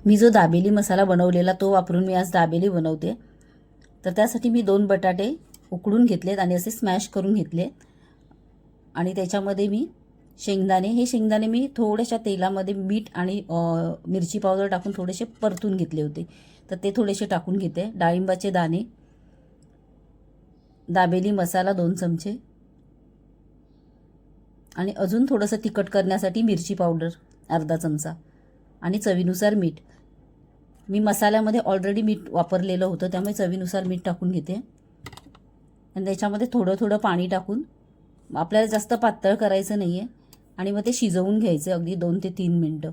मी जो दाबेली मसाला बनवलेला तो वापरून मी आज दाबेली बनवते। तर त्यासाठी मी 2 बटाटे उकडून घेतलेत आणि असे स्मॅश करून घेतले आणि त्याच्यामध्ये मी शेंगदाणे, हे शेंगदाणे मी थोड्याशा तेलामध्ये मीठ आणि मिरची पावडर टाकून थोडेसे परतून घेतले होते, तर ते थोडेसे टाकून घेते। डाळिंबाचे दाणे, दाबेली मसाला 2 चमचे आणि अजून थोडंसं तिखट करण्यासाठी मिरची पावडर अर्धा चमचा आणि चवीनुसार मीठ। मी मसाल्यामध्ये ऑलरेडी मीठ वापरलेलं होतं, त्यामुळे चवीनुसार मीठ टाकून घेते आणि त्याच्यामध्ये थोडं थोडं पाणी टाकून, आपल्याला जास्त पातळ करायचं नाही आहे आणि मग ते शिजवून घ्यायचं अगदी 2 ते 3 मिनटं।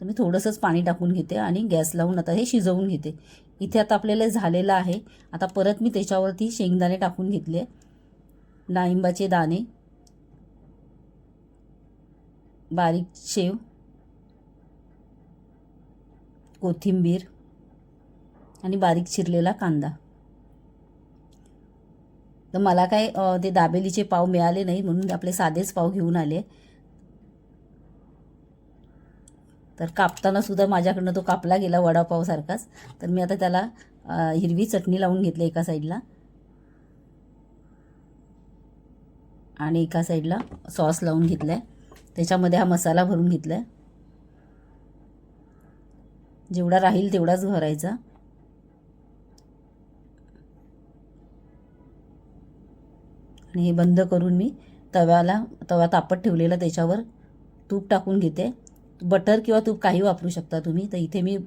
तर मी थोडंसंच पाणी टाकून घेते आणि गॅस लावून आता हे शिजवून घेते। इथे आता आपल्याला झालेलं आहे। आता परत मी त्याच्यावरती शेंगदाणे टाकून घेतले, डाळिंबाचे दाणे, बारीक शेव, कोथिंबीर आणि बारीक चिरलेला कांदा। तर मला काय ते दाबेलीचे पाव मिळाले नाही म्हणून आपले साधेच पाव घेऊन आले। तर कापताना सुद्धा माझ्याकडनं तो कापला गेला वडापावसारखाच। तर मी आता त्याला हिरवी चटणी लावून घेतली एका साईडला आणि एका साईडला सॉस लावून घेतलाय। त्याच्यामध्ये हा मसाला भरून घेतलाय, जेवढा राहील तेवढाच भरायचा आणि हे बंद करून मी तवा तापत ठेवलेला त्याच्यावर तूप टाकून घेते। बटर किंवा तूप काही वापरू शकता तुम्ही, तर इथे मी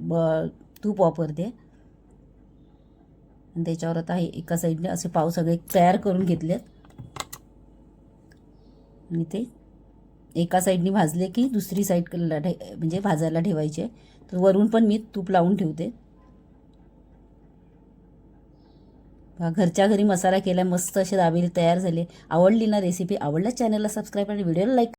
तूप वापरते आणि त्याच्यावर आता हे एका साईडने असे पाव सगळे तयार करून घेतलेत आणि ते एका साईडने भाजले की दुसरी साईड म्हणजे भाजायला ठेवायचे। तर वरून पण मी तूप लावून ठेवते। घरच्या घरी मसाला केला, मस्त असे दाबेली तयार झाले। आवडली ना रेसिपी? आवडल्यास चॅनलला सबस्क्राईब आणि व्हिडिओला लाईक